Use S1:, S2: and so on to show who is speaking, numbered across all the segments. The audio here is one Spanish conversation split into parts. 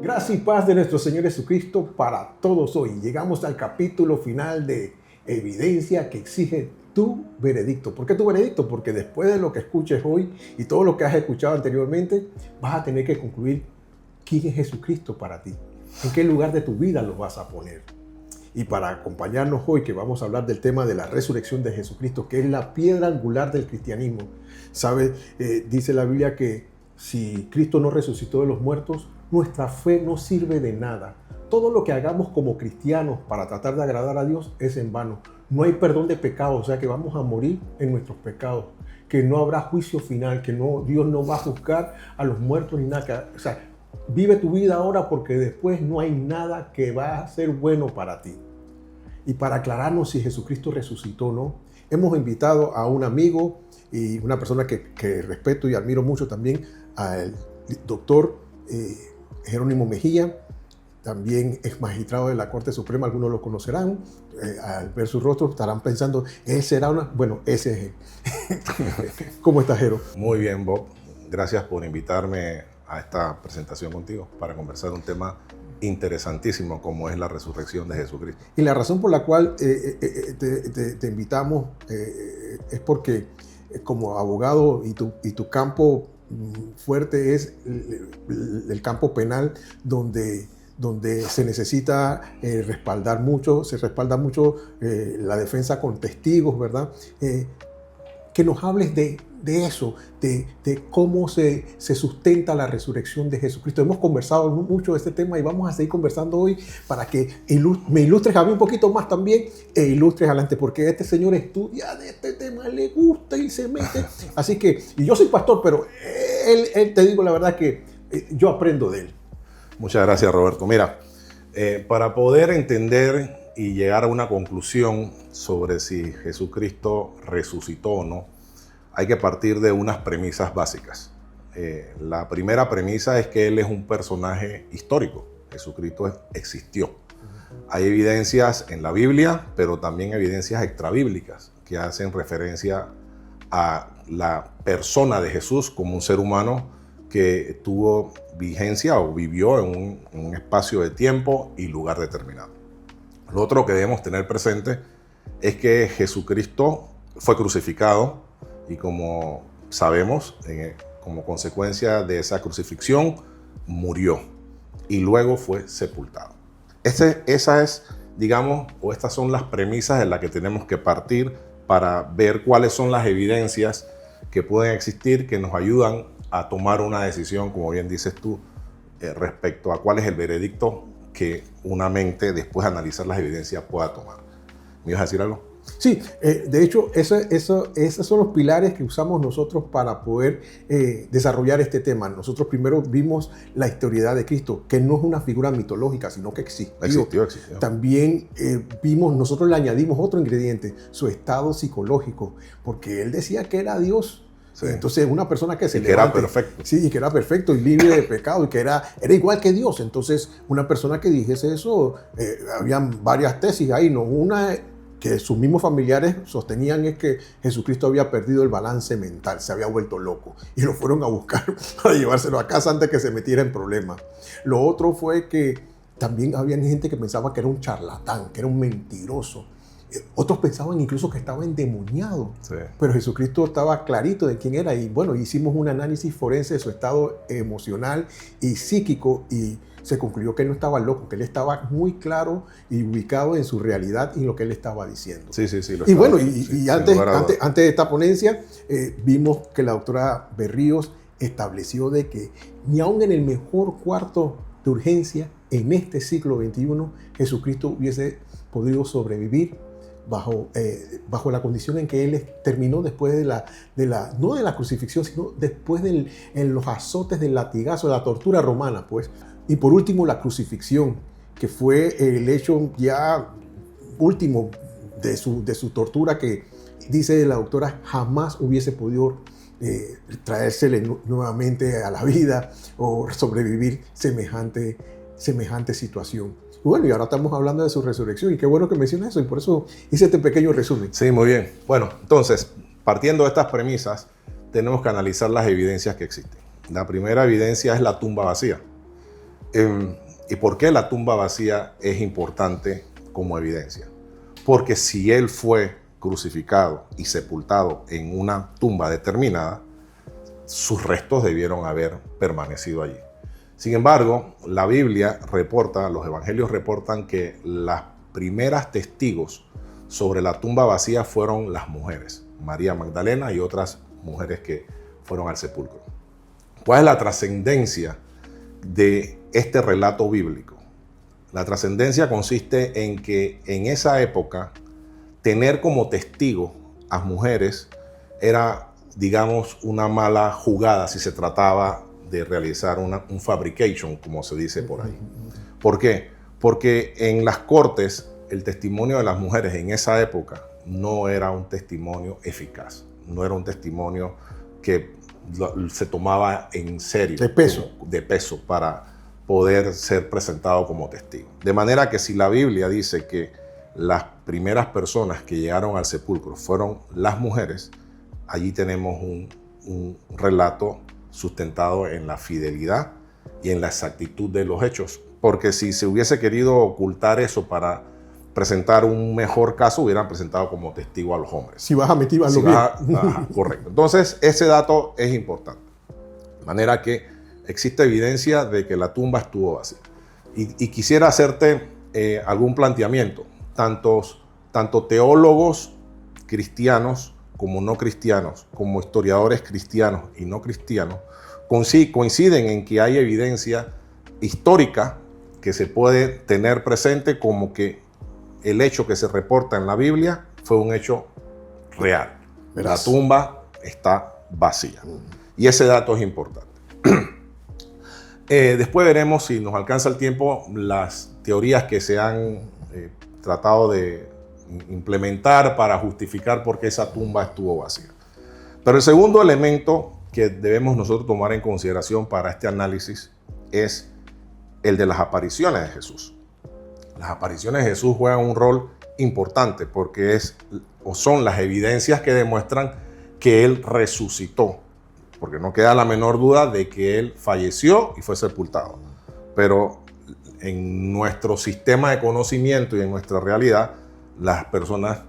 S1: Gracia y paz de nuestro Señor Jesucristo para todos hoy. Llegamos al capítulo final de Evidencia que exige tu veredicto. ¿Por qué tu veredicto? Porque después de lo que escuches hoy y todo lo que has escuchado anteriormente, vas a tener que concluir quién es Jesucristo para ti. ¿En qué lugar de tu vida lo vas a poner? Y para acompañarnos hoy, que vamos a hablar del tema de la resurrección de Jesucristo, que es la piedra angular del cristianismo. ¿Sabe? Dice la Biblia que si Cristo no resucitó de los muertos, nuestra fe no sirve de nada. Todo lo que hagamos como cristianos para tratar de agradar a Dios es en vano. No hay perdón de pecados, o sea que vamos a morir en nuestros pecados, que no habrá juicio final, que Dios no va a juzgar a los muertos ni nada. O sea, vive tu vida ahora porque después no hay nada que va a ser bueno para ti. Y para aclararnos si Jesucristo resucitó o no, hemos invitado a un amigo y una persona que respeto y admiro mucho también, al doctor Jerónimo Mejía, también es magistrado de la Corte Suprema, algunos lo conocerán, al ver su rostro estarán pensando, él será una... Bueno, ese es él. ¿Cómo estás, Jero?
S2: Muy bien, Bob. Gracias por invitarme a esta presentación contigo para conversar un tema interesantísimo como es la resurrección de Jesucristo.
S1: Y la razón por la cual te invitamos es porque como abogado y tu campo fuerte es el campo penal donde se necesita respaldar mucho, se respalda mucho la defensa con testigos, ¿verdad? Que nos hables de eso, de cómo se sustenta la resurrección de Jesucristo. Hemos conversado mucho de este tema y vamos a seguir conversando hoy para que me ilustres a mí un poquito más también e ilustres adelante, porque este señor estudia de este tema, le gusta y se mete. Así que, y yo soy pastor, pero él te digo la verdad que yo aprendo de él.
S2: Muchas gracias, Roberto. Mira, para poder entender y llegar a una conclusión sobre si Jesucristo resucitó o no, hay que partir de unas premisas básicas. La primera premisa es que Él es un personaje histórico. Jesucristo existió. Hay evidencias en la Biblia, pero también evidencias extrabíblicas que hacen referencia a la persona de Jesús como un ser humano que tuvo vigencia o vivió en un espacio de tiempo y lugar determinado. Lo otro que debemos tener presente es que Jesucristo fue crucificado y, como sabemos, como consecuencia de esa crucifixión, murió y luego fue sepultado. Esa es, digamos, o estas son las premisas de las que tenemos que partir para ver cuáles son las evidencias que pueden existir que nos ayudan a tomar una decisión, como bien dices tú, respecto a cuál es el veredicto que una mente, después de analizar las evidencias, pueda tomar. ¿Me ibas a decir algo?
S1: Sí, de hecho, esos son los pilares que usamos nosotros para poder desarrollar este tema. Nosotros primero vimos la historicidad de Cristo, que no es una figura mitológica, sino que existió. También nosotros le añadimos otro ingrediente, su estado psicológico, porque él decía que era Dios. Sí. Entonces, una persona que se levante,
S2: era perfecto.
S1: Sí, y que era perfecto y libre de pecado y que era igual que Dios. Entonces, una persona que dijese eso, habían varias tesis ahí, ¿no? Una que sus mismos familiares sostenían es que Jesucristo había perdido el balance mental, se había vuelto loco y lo fueron a buscar para llevárselo a casa antes de que se metiera en problemas. Lo otro fue que también había gente que pensaba que era un charlatán, que era un mentiroso. Otros pensaban incluso que estaba endemoniado, sí. Pero Jesucristo estaba clarito de quién era y bueno, hicimos un análisis forense de su estado emocional y psíquico y se concluyó que él no estaba loco, que él estaba muy claro y ubicado en su realidad y en lo que él estaba diciendo.
S2: Sí.
S1: Y bueno, antes de esta ponencia vimos que la doctora Berríos estableció de que ni aún en el mejor cuarto de urgencia en este siglo XXI Jesucristo hubiese podido sobrevivir bajo la condición en que él terminó después no de la crucifixión, sino después en los azotes del latigazo, de la tortura romana, pues. Y por último, la crucifixión, que fue el hecho ya último de su tortura, que dice la doctora jamás hubiese podido traérsele nuevamente a la vida o sobrevivir semejante situación. Bueno, y ahora estamos hablando de su resurrección y qué bueno que mencionas eso y por eso hice este pequeño resumen.
S2: Sí, muy bien. Bueno, entonces, partiendo de estas premisas, tenemos que analizar las evidencias que existen. La primera evidencia es la tumba vacía. ¿Y por qué la tumba vacía es importante como evidencia? Porque si él fue crucificado y sepultado en una tumba determinada, sus restos debieron haber permanecido allí. Sin embargo, la Biblia reporta, los evangelios reportan que las primeras testigos sobre la tumba vacía fueron las mujeres, María Magdalena y otras mujeres que fueron al sepulcro. ¿Cuál es la trascendencia de este relato bíblico? La trascendencia consiste en que en esa época tener como testigo a mujeres era, digamos, una mala jugada si se trataba de realizar un fabrication, como se dice por ahí. ¿Por qué? Porque en las cortes el testimonio de las mujeres en esa época no era un testimonio eficaz, no era un testimonio que se tomaba en serio, de peso para poder ser presentado como testigo. De manera que si la Biblia dice que las primeras personas que llegaron al sepulcro fueron las mujeres, allí tenemos un relato sustentado en la fidelidad y en la exactitud de los hechos. Porque si se hubiese querido ocultar eso para presentar un mejor caso, hubieran presentado como testigo a los hombres.
S1: Si vas a mentir, vas a
S2: bien. Correcto. Entonces, ese dato es importante. De manera que existe evidencia de que la tumba estuvo vacía. Y quisiera hacerte algún planteamiento. Tanto teólogos cristianos como no cristianos, como historiadores cristianos y no cristianos, coinciden en que hay evidencia histórica que se puede tener presente como que el hecho que se reporta en la Biblia fue un hecho real. La tumba está vacía. Y ese dato es importante. Después veremos, si nos alcanza el tiempo, las teorías que se han tratado de implementar para justificar por qué esa tumba estuvo vacía. Pero el segundo elemento que debemos nosotros tomar en consideración para este análisis es el de las apariciones de Jesús. Las apariciones de Jesús juegan un rol importante porque son las evidencias que demuestran que Él resucitó, porque no queda la menor duda de que Él falleció y fue sepultado. Pero en nuestro sistema de conocimiento y en nuestra realidad, las personas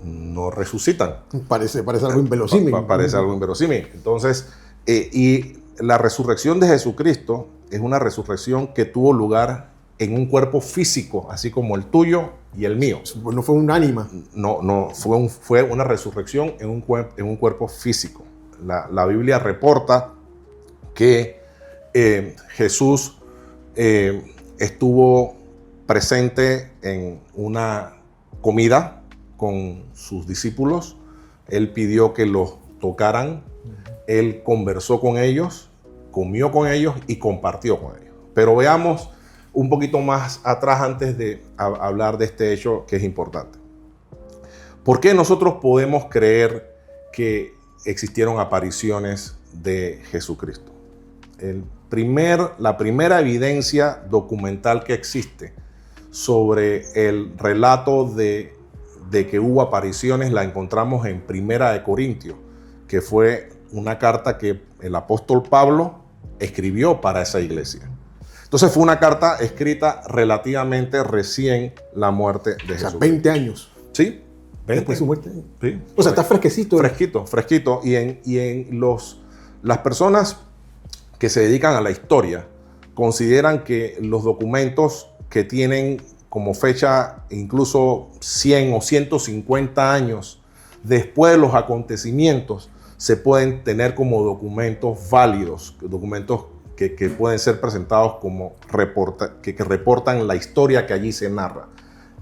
S2: no resucitan.
S1: Parece algo inverosímil.
S2: Parece algo inverosímil. Entonces, y la resurrección de Jesucristo es una resurrección que tuvo lugar en un cuerpo físico, así como el tuyo y el mío.
S1: No fue un ánima.
S2: No, fue una resurrección en un cuerpo físico. La Biblia reporta que Jesús estuvo presente en una comida con sus discípulos. Él pidió que los tocaran. Él conversó con ellos, comió con ellos y compartió con ellos. Pero veamos un poquito más atrás antes de hablar de este hecho que es importante. ¿Por qué nosotros podemos creer que existieron apariciones de Jesucristo? La primera evidencia documental que existe sobre el relato de que hubo apariciones la encontramos en Primera de Corintios, que fue una carta que el apóstol Pablo escribió para esa iglesia. Entonces fue una carta escrita relativamente recién la muerte de Jesús.
S1: O sea, 20 años.
S2: Sí.
S1: Después de su muerte.
S2: Sí.
S1: O sea, está fresquecito.
S2: Fresquito. Las personas que se dedican a la historia consideran que los documentos que tienen como fecha incluso 100 o 150 años después de los acontecimientos se pueden tener como documentos válidos, documentos que pueden ser presentados como que reportan la historia que allí se narra.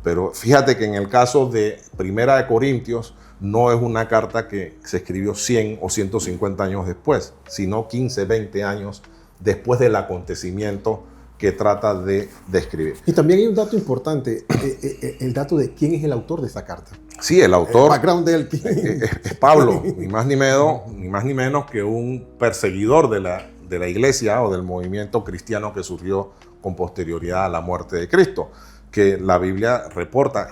S2: Pero fíjate que en el caso de Primera de Corintios no es una carta que se escribió 100 o 150 años después, sino 15, 20 años después del acontecimiento que trata de describir.
S1: Y también hay un dato importante, el dato de quién es el autor de esta carta.
S2: Sí, el autor
S1: el background de él
S2: es Pablo, ni más ni menos que un perseguidor de la iglesia o del movimiento cristiano que surgió con posterioridad a la muerte de Cristo, que la Biblia reporta.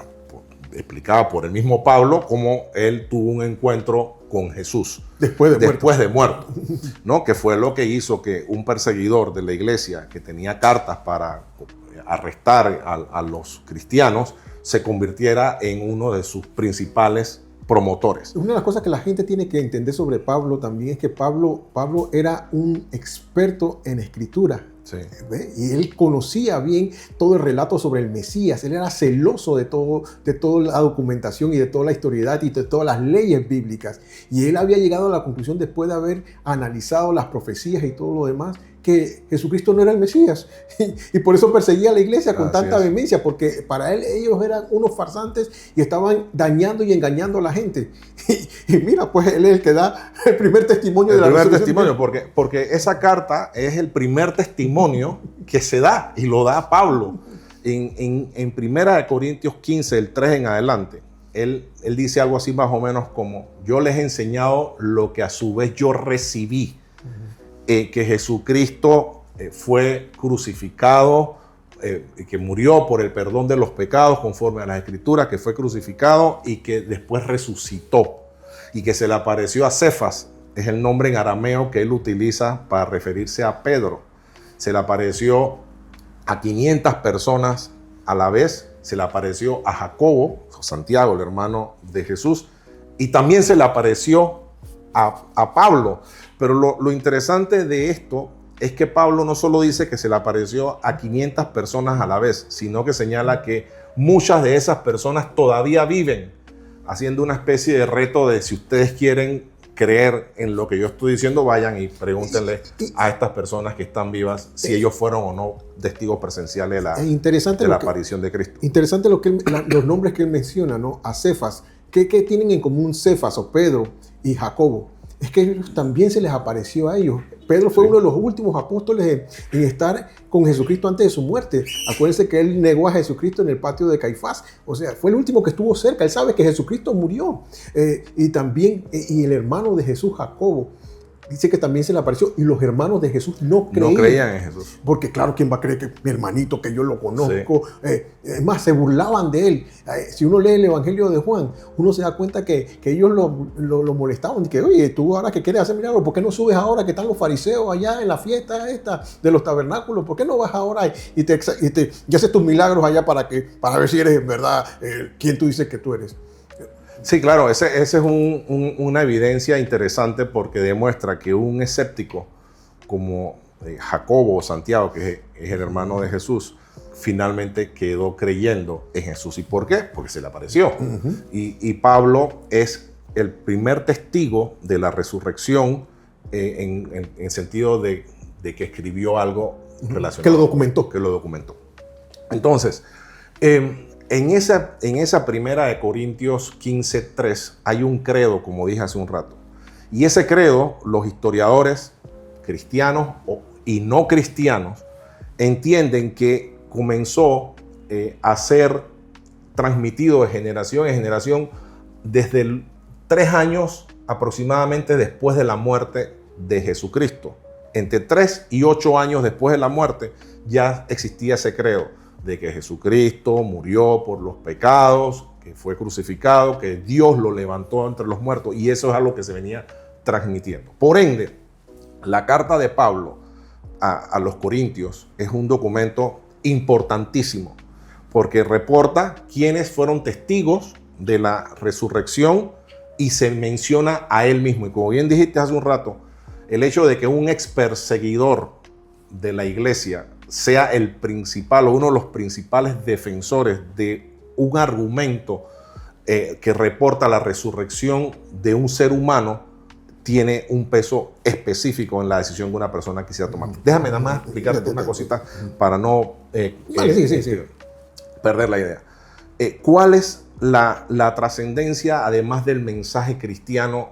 S2: explicada por el mismo Pablo, cómo él tuvo un encuentro con Jesús
S1: Después
S2: de muerto, ¿no? Que fue lo que hizo que un perseguidor de la iglesia que tenía cartas para arrestar a los cristianos se convirtiera en uno de sus principales promotores.
S1: Una de las cosas que la gente tiene que entender sobre Pablo también es que Pablo era un experto en escritura.
S2: Sí.
S1: Y él conocía bien todo el relato sobre el Mesías. Él era celoso de toda la documentación y de toda la historiedad y de todas las leyes bíblicas. Y él había llegado a la conclusión, después de haber analizado las profecías y todo lo demás, que Jesucristo no era el Mesías. Y por eso perseguía a la iglesia con tanta vehemencia, porque para él ellos eran unos farsantes y estaban dañando y engañando a la gente. Y mira, pues él es el que da el primer testimonio de la resurrección.
S2: El primer testimonio, porque esa carta es el primer testimonio que se da, y lo da Pablo. En 1 Corintios 15, el 3 en adelante, él dice algo así más o menos como: yo les he enseñado lo que a su vez yo recibí. Que Jesucristo fue crucificado, que murió por el perdón de los pecados conforme a las Escrituras, que fue crucificado y que después resucitó, y que se le apareció a Cefas, es el nombre en arameo que él utiliza para referirse a Pedro. Se le apareció a 500 personas a la vez, se le apareció a Jacobo, Santiago, el hermano de Jesús, y también se le apareció a Pablo. Pero lo interesante de esto es que Pablo no solo dice que se le apareció a 500 personas a la vez, sino que señala que muchas de esas personas todavía viven, haciendo una especie de reto de: si ustedes quieren creer en lo que yo estoy diciendo, vayan y pregúntenle a estas personas que están vivas si ellos fueron o no testigos presenciales de la aparición de Cristo.
S1: Interesante los nombres que él menciona, ¿no? A Cefas. ¿Qué tienen en común Cefas o Pedro y Jacobo? Es que ellos también se les apareció a ellos. Pedro fue uno de los últimos apóstoles en estar con Jesucristo antes de su muerte. Acuérdense que él negó a Jesucristo en el patio de Caifás. O sea, fue el último que estuvo cerca. Él sabe que Jesucristo murió. Y también, y el hermano de Jesús, Jacobo, dice que también se le apareció, y los hermanos de Jesús no
S2: creían en Jesús.
S1: Porque claro, ¿quién va a creer que mi hermanito, que yo lo conozco? Sí. Es más, se burlaban de él. Si uno lee el Evangelio de Juan, uno se da cuenta que ellos lo molestaban. Que, oye, tú ahora que quieres hacer milagros, ¿por qué no subes ahora que están los fariseos allá en la fiesta esta de los tabernáculos? ¿Por qué no vas ahora y haces tus milagros allá para ver si eres en verdad quien tú dices que tú eres?
S2: Sí, claro, ese es una evidencia interesante, porque demuestra que un escéptico como Jacobo o Santiago, que es el hermano de Jesús, finalmente quedó creyendo en Jesús. ¿Y por qué? Porque se le apareció. Uh-huh. Y Pablo es el primer testigo de la resurrección en sentido de que escribió algo relacionado.
S1: Que lo documentó.
S2: Entonces, en esa primera de Corintios 15:3 hay un credo, como dije hace un rato. Y ese credo, los historiadores cristianos y no cristianos entienden que comenzó a ser transmitido de generación en generación desde 3 años aproximadamente después de la muerte de Jesucristo. Entre 3 y 8 años después de la muerte ya existía ese credo de que Jesucristo murió por los pecados, que fue crucificado, que Dios lo levantó entre los muertos, y eso es algo que se venía transmitiendo. Por ende, la carta de Pablo a los Corintios es un documento importantísimo, porque reporta quiénes fueron testigos de la resurrección y se menciona a él mismo. Y como bien dijiste hace un rato, el hecho de que un ex perseguidor de la iglesia sea el principal o uno de los principales defensores de un argumento que reporta la resurrección de un ser humano, tiene un peso específico en la decisión que una persona quisiera tomar. Déjame nada más explicarte una cosita para no perder la idea. ¿Cuál es la trascendencia, además del mensaje cristiano,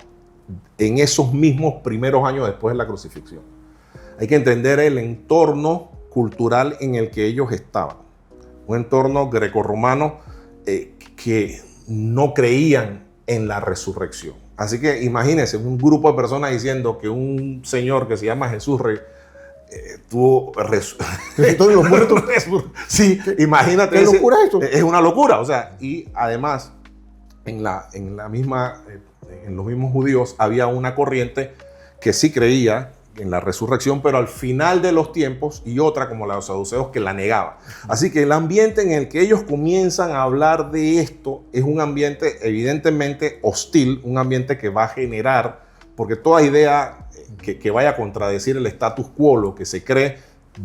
S2: en esos mismos primeros años después de la crucifixión? Hay que entender el entorno cultural en el que ellos estaban. Un entorno grecorromano que no creían en la resurrección. Así que imagínense un grupo de personas diciendo que un señor que se llama Jesús
S1: Resucitó de los muertos.
S2: Sí, imagínate.
S1: ¿Qué locura es esto?
S2: Es una locura, o sea, y además en los mismos judíos había una corriente que sí creía en la resurrección, pero al final de los tiempos, y otra como la de los saduceos que la negaba. Así que el ambiente en el que ellos comienzan a hablar de esto es un ambiente evidentemente hostil, un ambiente que va a generar, porque toda idea que vaya a contradecir el status quo, lo que se cree,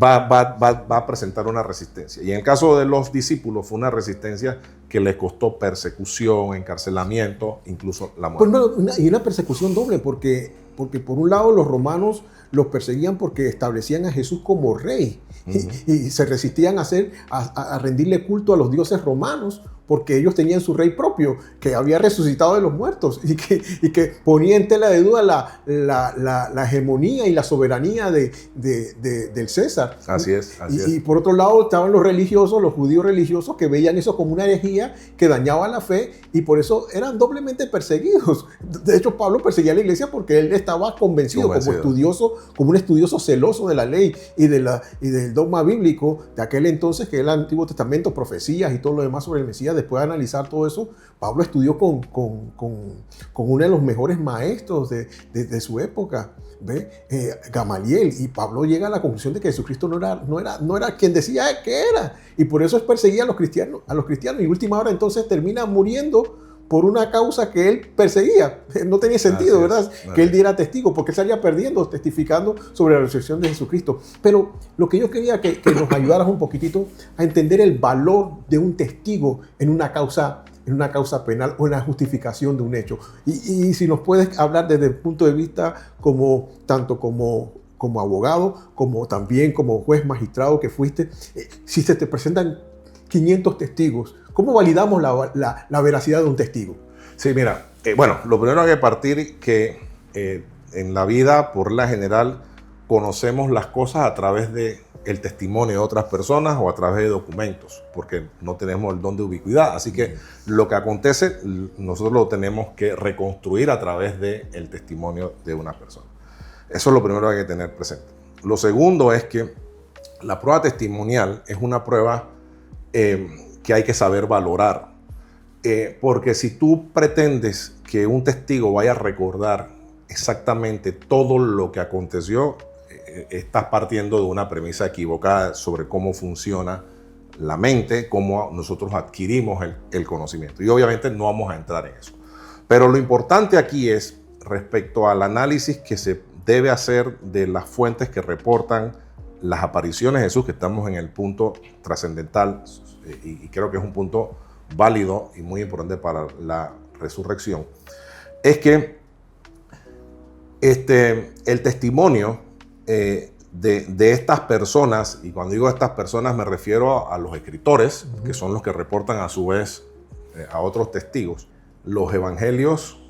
S2: va a presentar una resistencia. Y en el caso de los discípulos fue una resistencia que les costó persecución, encarcelamiento, incluso la muerte.
S1: Pues y una persecución doble, porque por un lado los romanos los perseguían porque establecían a Jesús como rey, y se resistían a rendirle culto a los dioses romanos, porque ellos tenían su rey propio, que había resucitado de los muertos, y que ponía en tela de duda la hegemonía y la soberanía del César.
S2: Así es.
S1: Y por otro lado estaban los religiosos, los judíos religiosos, que veían eso como una herejía que dañaba la fe, y por eso eran doblemente perseguidos. De hecho, Pablo perseguía a la iglesia porque él estaba convencido. Como un estudioso celoso de la ley y del dogma bíblico de aquel entonces, que era el Antiguo Testamento, profecías y todo lo demás sobre el Mesías. Después de analizar todo eso, Pablo estudió con uno de los mejores maestros de su época, Gamaliel, y Pablo llega a la conclusión de que Jesucristo no era quien decía que era, y por eso perseguía a los cristianos, y última hora entonces termina muriendo por una causa que él perseguía. No tenía sentido, ¿verdad? Que él diera testigo, porque él salía perdiendo, testificando sobre la resurrección de Jesucristo. Pero lo que yo quería que nos ayudaras un poquitito a entender el valor de un testigo en una causa penal o en la justificación de un hecho. Y si nos puedes hablar desde el punto de vista tanto como abogado, como también como juez magistrado que fuiste, si se te presentan 500 testigos, ¿cómo validamos la veracidad de un testigo?
S2: Sí, mira, bueno, lo primero hay que partir que en la vida, por la general, conocemos las cosas a través del testimonio de otras personas o a través de documentos, porque no tenemos el don de ubicuidad. Así que lo que acontece, nosotros lo tenemos que reconstruir a través del testimonio de una persona. Eso es lo primero que hay que tener presente. Lo segundo es que la prueba testimonial es una prueba que hay que saber valorar. Porque si tú pretendes que un testigo vaya a recordar exactamente todo lo que aconteció, estás partiendo de una premisa equivocada sobre cómo funciona la mente, cómo nosotros adquirimos el conocimiento. Y obviamente no vamos a entrar en eso. Pero lo importante aquí es respecto al análisis que se debe hacer de las fuentes que reportan las apariciones de Jesús, que estamos en el punto trascendental, y creo que es un punto válido y muy importante para la resurrección, es que el testimonio de estas personas, y cuando digo estas personas me refiero a los escritores, que son los que reportan a su vez a otros testigos. Los evangelios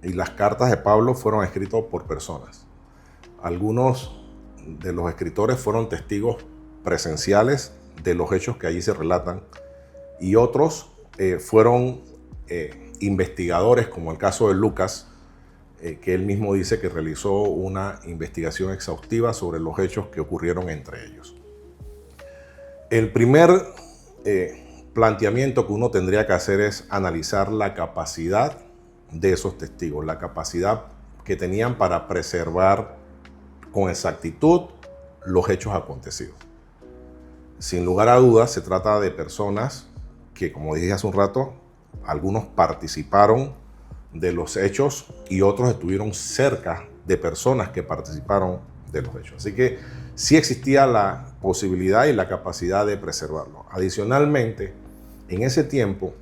S2: y las cartas de Pablo fueron escritos por personas. Algunos de los escritores fueron testigos presenciales de los hechos que allí se relatan, y otros fueron investigadores, como el caso de Lucas, que él mismo dice que realizó una investigación exhaustiva sobre los hechos que ocurrieron entre ellos. El primer planteamiento que uno tendría que hacer es analizar la capacidad de esos testigos, la capacidad que tenían para preservar con exactitud los hechos acontecidos. Sin lugar a dudas, se trata de personas que, como dije hace un rato, algunos participaron de los hechos y otros estuvieron cerca de personas que participaron de los hechos. Así que sí existía la posibilidad y la capacidad de preservarlo. Adicionalmente, en ese tiempo,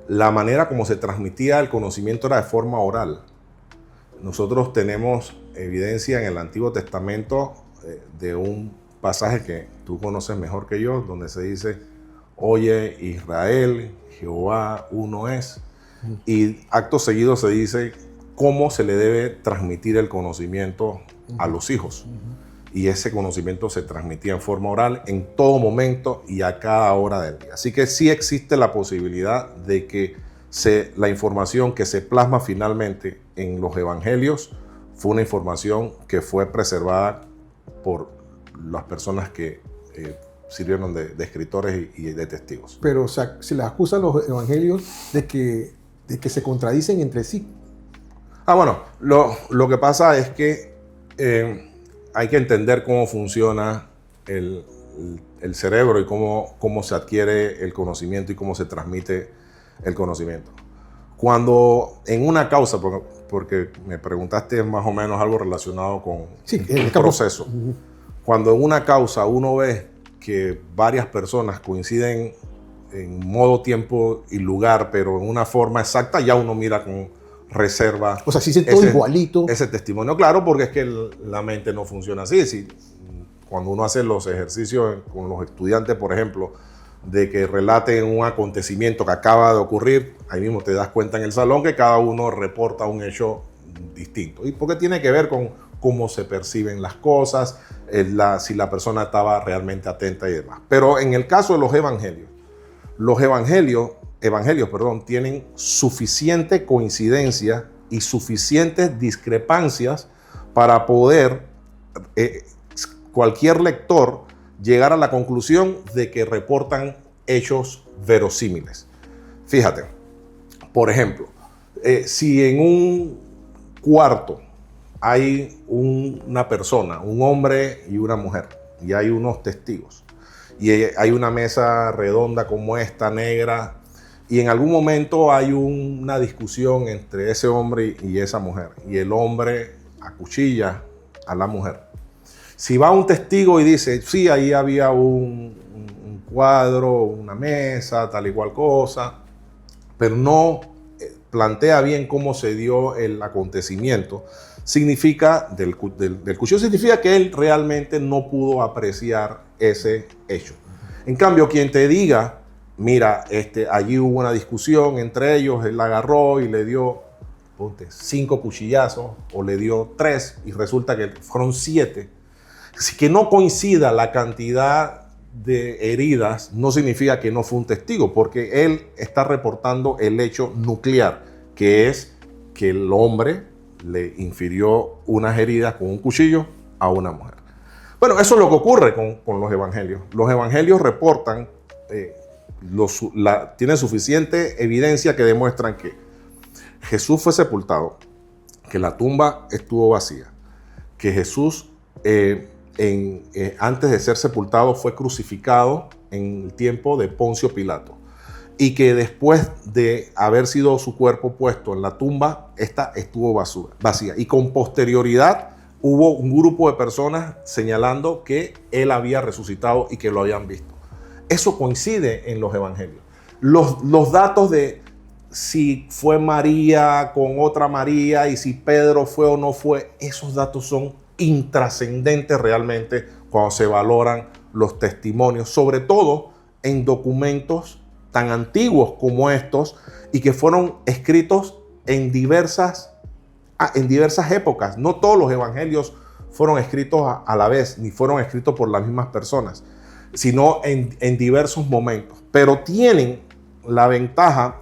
S2: la manera como se transmitía el conocimiento era de forma oral. Nosotros tenemos evidencia en el Antiguo Testamento de un pasaje que tú conoces mejor que yo, donde se dice: oye Israel, Jehová uno es. Y acto seguido se dice cómo se le debe transmitir el conocimiento a los hijos. Y ese conocimiento se transmitía en forma oral en todo momento y a cada hora del día. Así que sí existe la posibilidad de que la información que se plasma finalmente en los evangelios fue una información que fue preservada por las personas que sirvieron de escritores y de testigos.
S1: Pero se les acusa a los evangelios de que se contradicen entre sí.
S2: Bueno, lo que pasa es que hay que entender cómo funciona el cerebro y cómo se adquiere el conocimiento y cómo se transmite el conocimiento. Cuando en una causa, porque me preguntaste más o menos algo relacionado con el proceso. Cuando en una causa uno ve que varias personas coinciden en modo, tiempo y lugar, pero en una forma exacta, ya uno mira con reserva.
S1: O sea, si es todo igualito.
S2: Ese testimonio, claro, porque es que la mente no funciona así. Cuando uno hace los ejercicios con los estudiantes, por ejemplo, de que relaten un acontecimiento que acaba de ocurrir, ahí mismo te das cuenta en el salón que cada uno reporta un hecho distinto. Y porque tiene que ver con cómo se perciben las cosas, si la persona estaba realmente atenta y demás. Pero en el caso de los evangelios, tienen suficiente coincidencia y suficientes discrepancias para poder cualquier lector llegar a la conclusión de que reportan hechos verosímiles. Fíjate, por ejemplo, si en un cuarto hay una persona, un hombre y una mujer, y hay unos testigos, y hay una mesa redonda como esta, negra, y en algún momento hay una discusión entre ese hombre y esa mujer, y el hombre acuchilla a la mujer. Si va un testigo y dice, sí, ahí había un cuadro, una mesa, tal y cual cosa, pero no plantea bien cómo se dio el acontecimiento, significa, del cuchillo significa que él realmente no pudo apreciar ese hecho. En cambio, quien te diga, mira, allí hubo una discusión entre ellos, él la agarró y le dio 5 cuchillazos, o le dio 3, y resulta que fueron 7. Así que no coincida la cantidad de heridas, no significa que no fue un testigo, porque él está reportando el hecho nuclear, que es que el hombre le infirió unas heridas con un cuchillo a una mujer. Bueno, eso es lo que ocurre con los evangelios. Los evangelios reportan, tienen suficiente evidencia que demuestran que Jesús fue sepultado, que la tumba estuvo vacía, que Jesús antes de ser sepultado fue crucificado en el tiempo de Poncio Pilato, y que después de haber sido su cuerpo puesto en la tumba, esta estuvo vacía. Y con posterioridad hubo un grupo de personas señalando que él había resucitado y que lo habían visto. Eso coincide en los evangelios. Los datos de si fue María con otra María y si Pedro fue o no fue, esos datos son intrascendentes realmente cuando se valoran los testimonios, sobre todo en documentos tan antiguos como estos y que fueron escritos en diversas épocas. No todos los evangelios fueron escritos a la vez, ni fueron escritos por las mismas personas, sino en diversos momentos. Pero tienen la ventaja,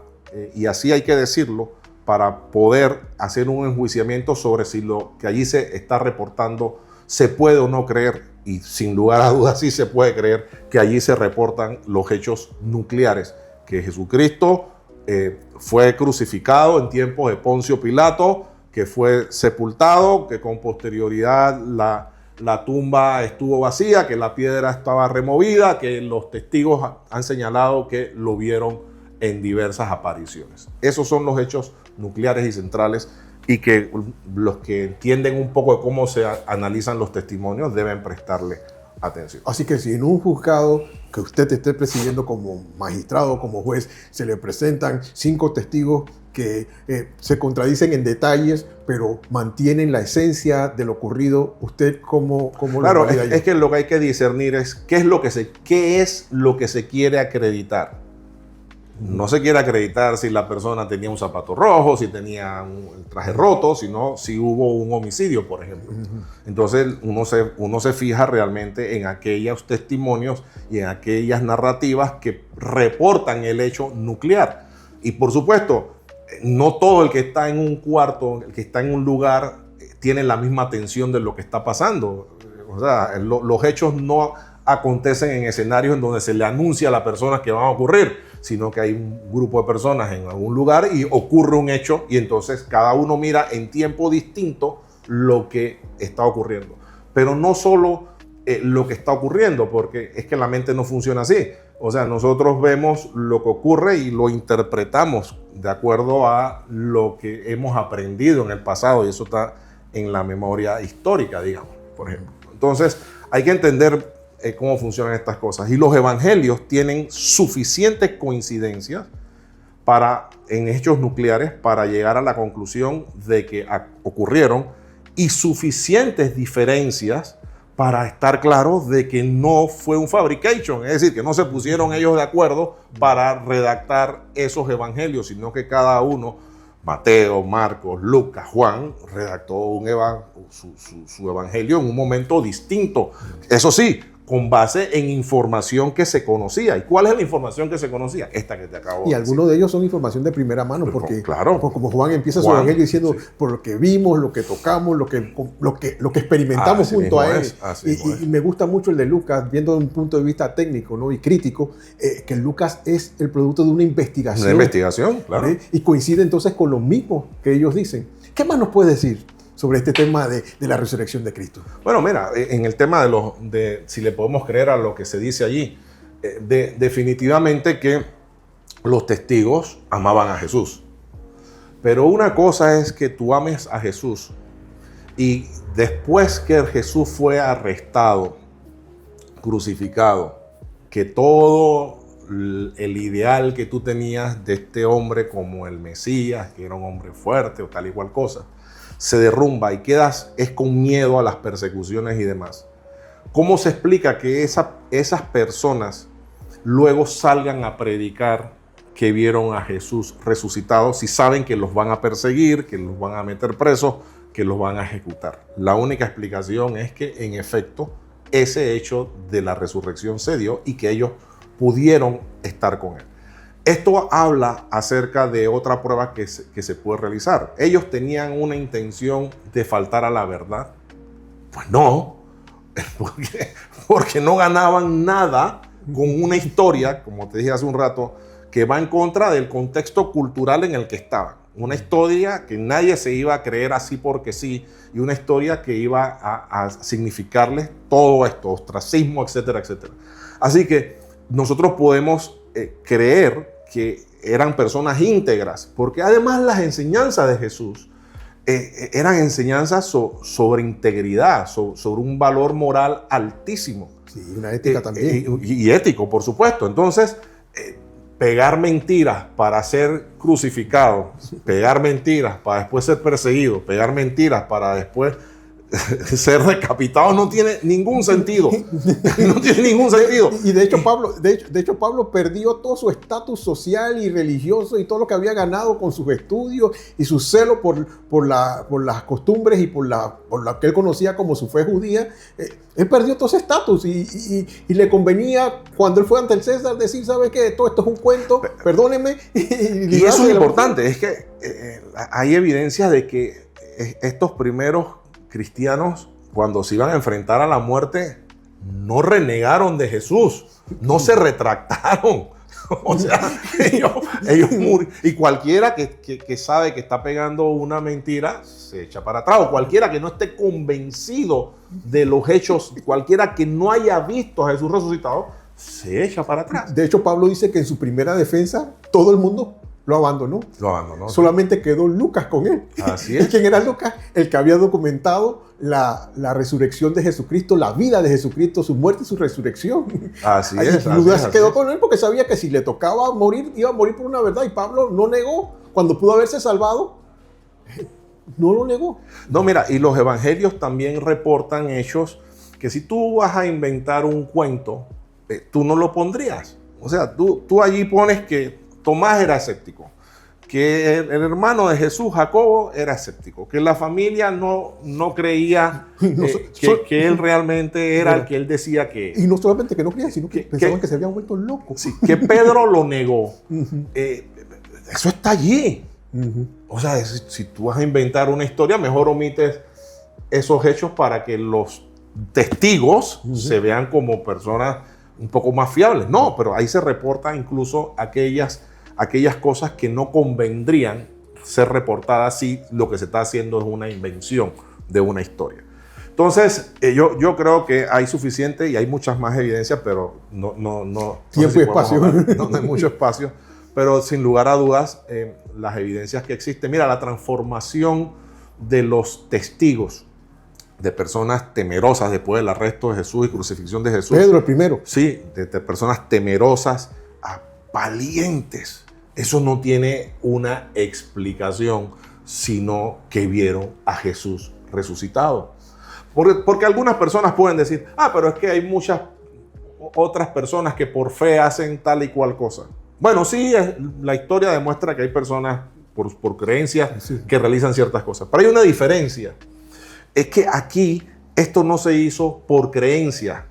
S2: y así hay que decirlo, para poder hacer un enjuiciamiento sobre si lo que allí se está reportando se puede o no creer. Y sin lugar a dudas sí se puede creer que allí se reportan los hechos nucleares, que Jesucristo fue crucificado en tiempos de Poncio Pilato, que fue sepultado, que con posterioridad la tumba estuvo vacía, que la piedra estaba removida, que los testigos han señalado que lo vieron en diversas apariciones. Esos son los hechos nucleares y centrales, y que los que entienden un poco de cómo se analizan los testimonios deben prestarle atención.
S1: Así que si en un juzgado que usted esté presidiendo como magistrado, como juez, se le presentan 5 testigos que se contradicen en detalles, pero mantienen la esencia de lo ocurrido, ¿usted cómo
S2: claro,
S1: lo valida?
S2: Es que lo que hay que discernir es qué es lo que se quiere acreditar. No se quiere acreditar si la persona tenía un zapato rojo, si tenía el traje roto, sino si hubo un homicidio, por ejemplo. Entonces uno se fija realmente en aquellos testimonios y en aquellas narrativas que reportan el hecho nuclear. Y por supuesto, no todo el que está en un cuarto, el que está en un lugar, tiene la misma atención de lo que está pasando. O sea, los hechos no acontecen en escenarios en donde se le anuncia a las personas que van a ocurrir, sino que hay un grupo de personas en algún lugar y ocurre un hecho y entonces cada uno mira en tiempo distinto lo que está ocurriendo. Pero no solo lo que está ocurriendo, porque es que la mente no funciona así. O sea, nosotros vemos lo que ocurre y lo interpretamos de acuerdo a lo que hemos aprendido en el pasado y eso está en la memoria histórica, digamos, por ejemplo. Entonces, hay que entender cómo funcionan estas cosas. Y los evangelios tienen suficientes coincidencias en hechos nucleares para llegar a la conclusión de que ocurrieron y suficientes diferencias para estar claros de que no fue un fabrication, es decir, que no se pusieron ellos de acuerdo para redactar esos evangelios, sino que cada uno, Mateo, Marcos, Lucas, Juan, redactó su evangelio en un momento distinto. Eso sí, con base en información que se conocía. ¿Y cuál es la información que se conocía? Esta que te acabo de decir.
S1: Y algunos de ellos son información de primera mano, porque
S2: claro,
S1: como Juan empieza su evangelio diciendo, sí, por lo que vimos, lo que tocamos, lo que experimentamos junto a él. Y me gusta mucho el de Lucas, viendo desde un punto de vista técnico, ¿no? Y crítico, que Lucas es el producto de una investigación.
S2: Una investigación, claro.
S1: Y coincide entonces con lo mismo que ellos dicen. ¿Qué más nos puede decir sobre este tema de la resurrección de Cristo?
S2: Bueno, mira, en el tema de si le podemos creer a lo que se dice allí, definitivamente que los testigos amaban a Jesús. Pero una cosa es que tú ames a Jesús y después que Jesús fue arrestado, crucificado, que todo el ideal que tú tenías de este hombre como el Mesías, que era un hombre fuerte o tal y cual cosa, se derrumba y quedas con miedo a las persecuciones y demás. ¿Cómo se explica que esas personas luego salgan a predicar que vieron a Jesús resucitado si saben que los van a perseguir, que los van a meter presos, que los van a ejecutar? La única explicación es que en efecto ese hecho de la resurrección se dio y que ellos pudieron estar con él. Esto habla acerca de otra prueba que se puede realizar. ¿Ellos tenían una intención de faltar a la verdad? Pues no, porque no ganaban nada con una historia, como te dije hace un rato, que va en contra del contexto cultural en el que estaban. Una historia que nadie se iba a creer así porque sí, y una historia que iba a significarles todo esto, ostracismo, etcétera, etcétera. Así que nosotros podemos creer que eran personas íntegras, porque además las enseñanzas de Jesús eran enseñanzas sobre integridad, sobre un valor moral altísimo.
S1: Sí, una ética también.
S2: Y ético, por supuesto. Entonces, pegar mentiras para ser crucificado, pegar mentiras para después ser perseguido, pegar mentiras para después ser decapitado no tiene ningún sentido. No tiene ningún sentido.
S1: Y de hecho Pablo perdió todo su estatus social y religioso y todo lo que había ganado con sus estudios y su celo por las costumbres y por lo que él conocía como su fe judía. Él perdió todo ese estatus y le convenía, cuando él fue ante el César, decir, ¿sabe qué? Todo esto es un cuento, perdóneme.
S2: Y eso es importante, es que hay evidencia de que estos primeros cristianos, cuando se iban a enfrentar a la muerte, no renegaron de Jesús, no se retractaron. O sea, ellos murieron. Y cualquiera que sabe que está pegando una mentira, se echa para atrás. O cualquiera que no esté convencido de los hechos, cualquiera que no haya visto a Jesús resucitado, se echa para atrás.
S1: De hecho, Pablo dice que en su primera defensa, todo el mundo lo abandonó. Solamente quedó Lucas con él.
S2: Así es.
S1: ¿Y quién era Lucas? El que había documentado la resurrección de Jesucristo, la vida de Jesucristo, su muerte y su resurrección.
S2: Así es.
S1: Lucas quedó con él porque sabía que si le tocaba morir, iba a morir por una verdad. Y Pablo no negó. Cuando pudo haberse salvado, no lo negó.
S2: No, mira, y los evangelios también reportan hechos que si tú vas a inventar un cuento, tú no lo pondrías. O sea, tú allí pones que Tomás era escéptico, que el hermano de Jesús, Jacobo, era escéptico, que la familia no creía que él realmente era el que él decía que era.
S1: Y no solamente que no creía, sino que pensaban que se habían vuelto locos.
S2: Sí, que Pedro lo negó. Eso está allí. O sea, si tú vas a inventar una historia, mejor omites esos hechos para que los testigos se vean como personas un poco más fiables. No, pero ahí se reportan incluso aquellas cosas que no convendrían ser reportadas si lo que se está haciendo es una invención de una historia. Entonces, yo creo que hay suficiente y hay muchas más evidencias, pero no
S1: tiempo y espacio.
S2: No hay mucho espacio, pero sin lugar a dudas, las evidencias que existen. Mira, la transformación de los testigos, de personas temerosas después del arresto de Jesús y crucifixión de Jesús.
S1: Pedro el primero.
S2: Sí, de personas temerosas a valientes. Eso no tiene una explicación, sino que vieron a Jesús resucitado. Porque algunas personas pueden decir, pero es que hay muchas otras personas que por fe hacen tal y cual cosa. Bueno, sí, la historia demuestra que hay personas por creencias que realizan ciertas cosas. Pero hay una diferencia. Es que aquí esto no se hizo por creencia.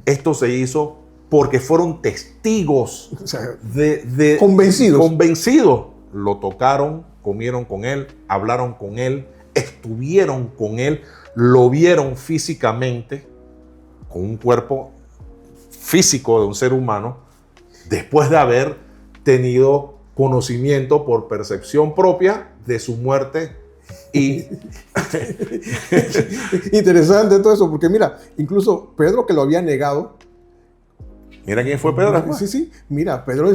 S2: Esto se hizo porque fueron testigos,
S1: O sea,
S2: de convencidos. Lo tocaron, comieron con él, hablaron con él, estuvieron con él, lo vieron físicamente, con un cuerpo físico de un ser humano, después de haber tenido conocimiento por percepción propia de su muerte. Y
S1: interesante todo eso, porque mira, incluso Pedro, que lo había negado.
S2: Mira quién fue Pedro.
S1: Sí. Mira, Pedro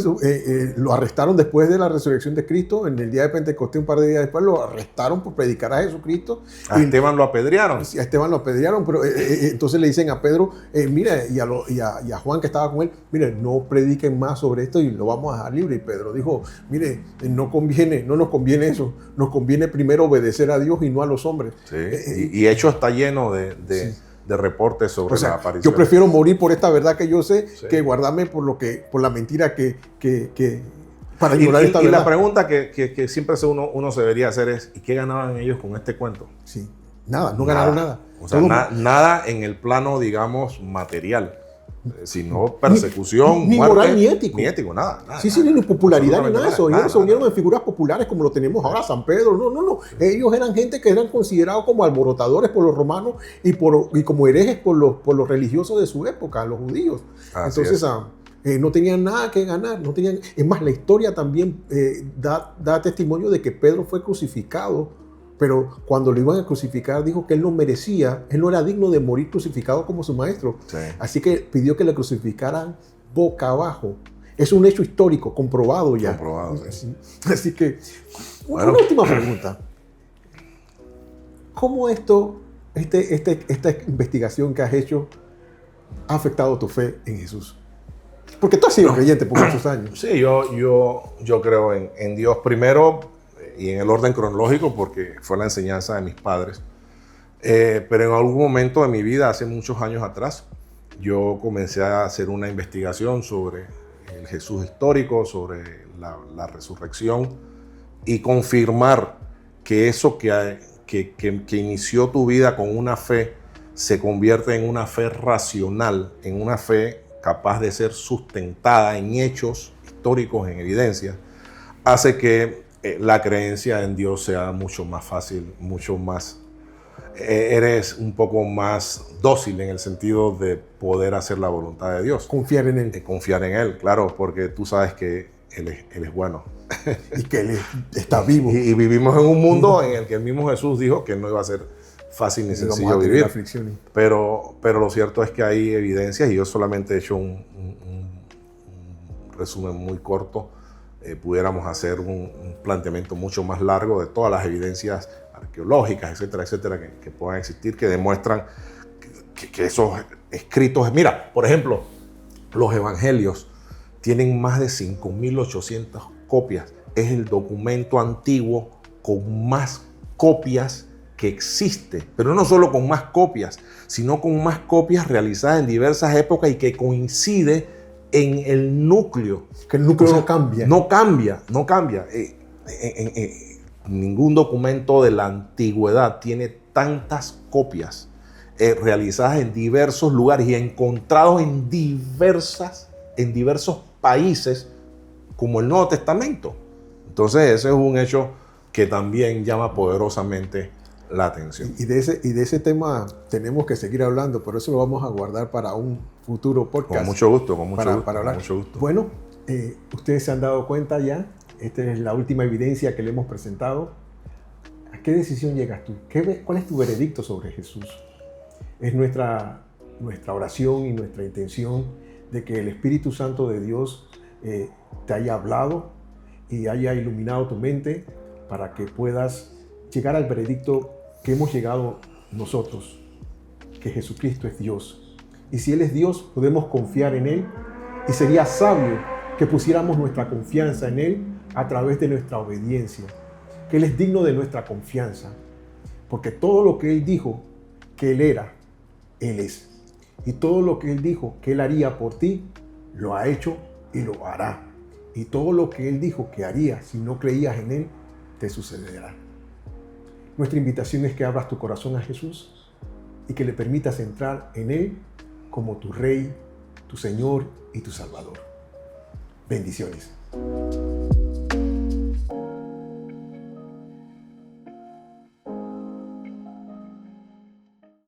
S1: lo arrestaron después de la resurrección de Cristo. En el día de Pentecostés, un par de días después, lo arrestaron por predicar a Jesucristo.
S2: A Esteban lo apedrearon.
S1: Sí, a Esteban lo apedrearon, pero entonces le dicen a Pedro, mira, y a Juan que estaba con él, mire, no prediquen más sobre esto y lo vamos a dejar libre. Y Pedro dijo, mire, no nos conviene eso. Nos conviene primero obedecer a Dios y no a los hombres.
S2: Sí, y Hechos está lleno de reportes sobre la aparición.
S1: Yo prefiero morir por esta verdad que yo sé que guardarme por la mentira que para ignorar esta verdad.
S2: Y la pregunta que siempre uno se debería hacer es, ¿y qué ganaban ellos con este cuento?
S1: Sí, nada, no ganaron nada.
S2: O sea, nada en el plano, digamos, material, sino persecución,
S1: ni
S2: muerte,
S1: moral ni ético.
S2: Ni ético, nada.
S1: Ni popularidad ni nada de eso. Ellos se unieron en figuras populares como lo tenemos ahora, San Pedro. No. Ellos eran gente que eran considerados como alborotadores por los romanos y como herejes por los religiosos de su época, los judíos. Entonces, no tenían nada que ganar. Es más, la historia también da testimonio de que Pedro fue crucificado. Pero cuando lo iban a crucificar, dijo que él no merecía, él no era digno de morir crucificado como su maestro. Sí. Así que pidió que le crucificaran boca abajo. Es un hecho histórico, comprobado ya.
S2: Comprobado, sí.
S1: Así que, una última pregunta. ¿Cómo esta investigación que has hecho ha afectado tu fe en Jesús? Porque tú has sido creyente por muchos años.
S2: Sí, yo creo en Dios primero, y en el orden cronológico porque fue la enseñanza de mis padres. Pero en algún momento de mi vida, hace muchos años atrás, yo comencé a hacer una investigación sobre el Jesús histórico, sobre la resurrección y confirmar que eso que inició tu vida con una fe se convierte en una fe racional, en una fe capaz de ser sustentada en hechos históricos, en evidencia, hace que la creencia en Dios sea mucho más fácil, mucho más, eres un poco más dócil en el sentido de poder hacer la voluntad de Dios.
S1: Confiar en Él.
S2: Confiar en Él, claro, porque tú sabes que Él es bueno.
S1: Y que Él está vivo.
S2: Y vivimos en un mundo en el que el mismo Jesús dijo que no iba a ser fácil ni sencillo vivir. Pero lo cierto es que hay evidencias, y yo solamente he hecho un resumen muy corto. Pudiéramos hacer un planteamiento mucho más largo de todas las evidencias arqueológicas, etcétera, que puedan existir, que demuestran que esos escritos... Mira, por ejemplo, los evangelios tienen más de 5.800 copias. Es el documento antiguo con más copias que existe, pero no solo con más copias, sino con más copias realizadas en diversas épocas y que coincide en el núcleo.
S1: Que el núcleo no cambia.
S2: No cambia. Ningún documento de la antigüedad tiene tantas copias realizadas en diversos lugares y encontrados en diversos países como el Nuevo Testamento. Entonces ese es un hecho que también llama poderosamente la atención.
S1: Y de ese tema tenemos que seguir hablando, pero eso lo vamos a guardar para un futuro podcast.
S2: Con mucho gusto,
S1: Para hablar.
S2: Con mucho gusto.
S1: Bueno, ustedes se han dado cuenta ya, esta es la última evidencia que le hemos presentado. ¿A qué decisión llegas tú? ¿Cuál es tu veredicto sobre Jesús? Es nuestra oración y nuestra intención de que el Espíritu Santo de Dios te haya hablado y haya iluminado tu mente para que puedas llegar al veredicto que hemos llegado nosotros, que Jesucristo es Dios. Y si Él es Dios, podemos confiar en Él, y sería sabio que pusiéramos nuestra confianza en Él a través de nuestra obediencia, que Él es digno de nuestra confianza, porque todo lo que Él dijo que Él era, Él es. Y todo lo que Él dijo que Él haría por ti, lo ha hecho y lo hará. Y todo lo que Él dijo que haría si no creías en Él, te sucederá. Nuestra invitación es que abras tu corazón a Jesús y que le permitas entrar en Él como tu Rey, tu Señor y tu Salvador. Bendiciones.